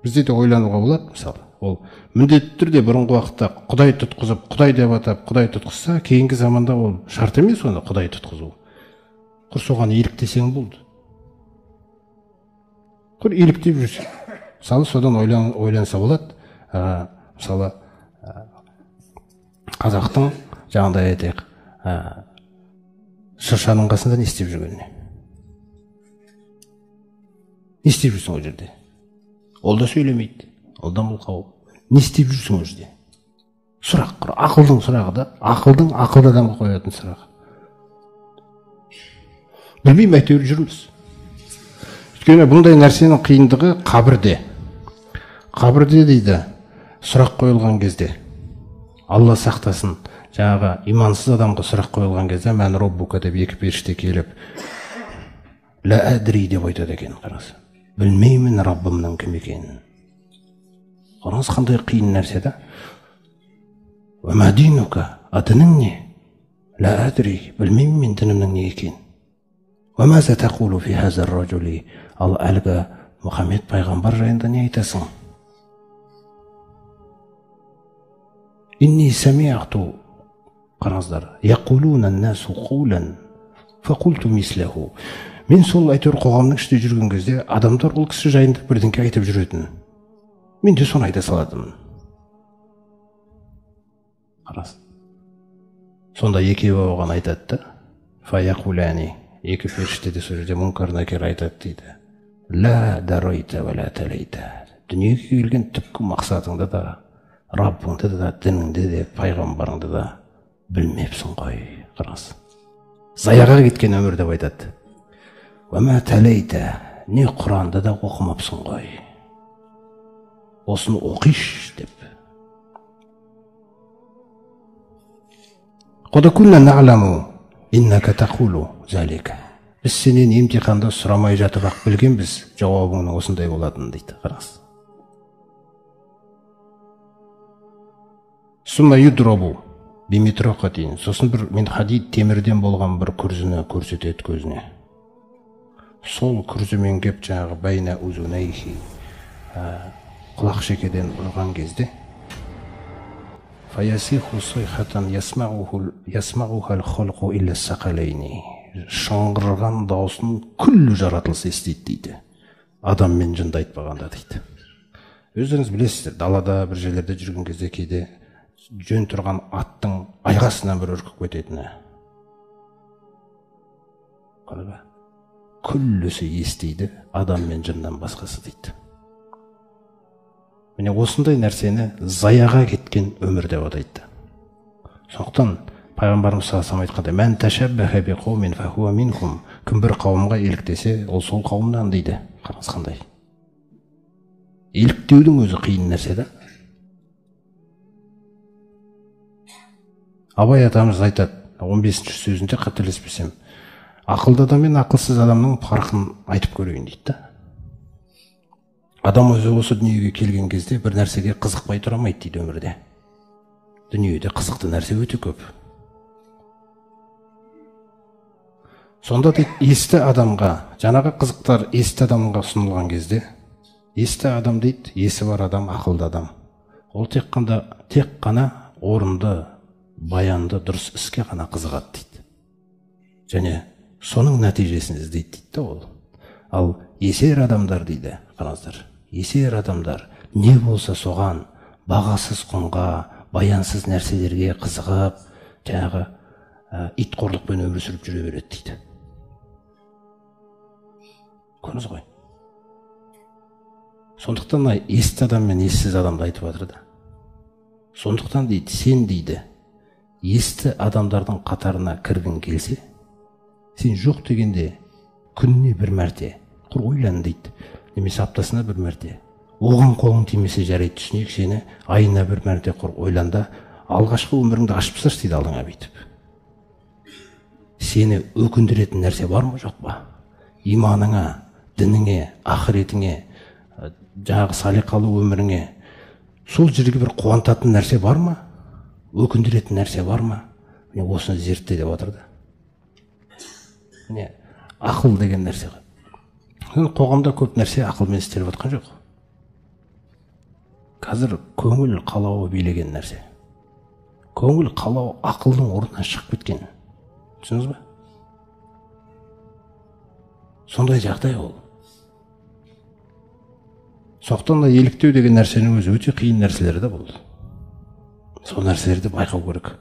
Бізде де ойлануға болады, мысалы. Ол міндетті түрде бұрынғы уақытта Құдай тұтқызып, Құдай деп атап, Құдай тұтқызса, кейінгі заманда ол шарт емес оны Құдай тұтқызу. Құр соған еліктесең болды. Құр еліктеп жүрсең. Мысалы, содан ойланса болады. Мысалы, қазақтың жаңағыдай айтайық, шыршаның қасында не істеп жүргеніне. Не істеп жүрсің ол жерде? Ол да сөйлемейді. Ол да мылқау. Не істеп жүрсің ол жерде? Сұрақ, ақылдың сұрағы да, ақылдың ақылды адамға қоятын сұрағы. Білмеймін, әйтеуір жүрміз. Өйткені бұндай нәрсенің қиындығы қабірде. Қабірде дейді, сұрақ қойылған кезде, Алла сақтасын, жаңағы имансыз адамға сұрақ қойылған кезде, мән роббука деп екі періште келіп, ла әдри деп айтады екен, қараңыз. Білмеймін Раббымның кім екенін. Қараңыз, қандай қиын нәрсе да. Ва ма динука, дінің не? Ла әдри, білмеймін мен дінімнің не екенін. Ва маза тақулу фи хазар ражули, ал әлгі Мұхаммед пайғамбар жайында не айтасың? Инни самиъту, қараңыздар, яқулуна насу қулан, фақулту мислаху. Мен сол әйтеуір қоғамның ішінде жүрген кезде адамдар ол кісі жайында бірдеңке айтып жүретін. Мен де соны айта салатынмын. Қарас. Сонда екеуі оған айтады да, фаяқулани, екі періште де сол жерде Мұнкар Накир айтады дейді. Ла дарайта ва ла талайта. Дүниеге келген түпкі мақсатыңды да, Раббыңды да, дініңді де, пайғамбарыңды да білмепсің ғой. Қарас. Заяға кеткен өмір деп айтады. Ва ма талайта, не Құранды да оқымапсың ғой. Осыны оқиш деп. Қода күнна нағламу, иннака тақулу залика. Біз сенен емтиханда сұрамай жатып ақ білгенбіз, жауабыңның осындай болатынын дейді. Қарас. Сумма юдробу биметроқатин. Сосын бір мен хадид темірден болған бір күрзіні көрсетеді көзіне. Сол күрзімен кеп жаңағы байна узунайхи құлақ шекеден ұрған кезде фаясиху сайхатан ясмағухал холқу илля сақалайни. Шыңғырған даусын күллі жаратылыс естейді дейді. Адам мен жынды айтпағанда дейді. Өздеріңіз білесіздер, далада бір жерлерде жүрген кезде кейде жөн тұрған аттың айғасынан бір үркіп кететіні. Қараға, күллісі естейді, адам мен жыннан басқасы дейді. Міне осындай нәрсені заяға кеткен өмір деп атайды. Сондықтан пайғамбарымыз саллаллаху алейхи айтқандай, мән ташаббаха биқаумин фахуа минхум. Кім бір қауымға еліктесе, ол сол қауымнан дейді. Қараңыз қандай. Еліктеудің өзі қиын нәрсе да. Абай атамыз айтады, 15-ші сөзінде қателеспесем, ақылды адам мен ақылсыз адамның фарқын айтып көрейін дейді. Адам өзі осы дүниеге келген кезде бір нәрсеге қызықпай тұра алмайды дейді өмірде. Дүниеде қызықты нәрсе өте көп. Сонда дейді, есті адамға, жаңағы қызықтар есті адамға ұсынылған кезде, есті адам дейді, есі бар адам, ақылды адам. Ол тек қана орынды, баянды, дұрыс іске ғана қызығады дейді. Және соның нәтижесін іздейді дейді ол. Ал есер адамдар дейді, қараңыздар, есер адамдар не болса соған бағасыз құнға, баянсыз нәрселерге қызығып, жаңағы итқорлықпен өмір сүріп жүре береді дейді. Көріңіз ғой. Сондықтан есті адам мен ессіз адамды айтып жатыр да. Сондықтан дейді, сен дейді, есті адамдардың қатарына кіргің келсе, сен жоқ дегенде күніне бір мәрте құр ойлан дейді, немесе аптасына бір мәрте. Оған қолың тимесе жарайды, түсінейік, сені айына бір мәрте құр ойланда, алғашқы өміріңді ашып тасташы дейді алдыңа бүйтіп. Сені өкіндіретін нәрсе бар ма, жоқ па? Иманыңа, дініңе, ақыретіңе, жаңағы салиқалы өміріңе сол жерге бір қуантатын нәрсе бар ма? Өкіндіретін нәрсе бар ма? Міне осыны зертте деп отыр да. Міне ақыл деген нәрсе. Қоғамда көп нәрсе ақылмен істеліп жатқан жоқ. қазір көңіл қалауы билеген нәрсе. Көңіл қалау ақылдың орнынан шығып кеткен. Түсініңіз ба? Сондай жағдай ол. Соқтан да еліктеу деген нәрсенің өзі өте қиын нәрселері де болды. Сол нәрселерді байқау керек.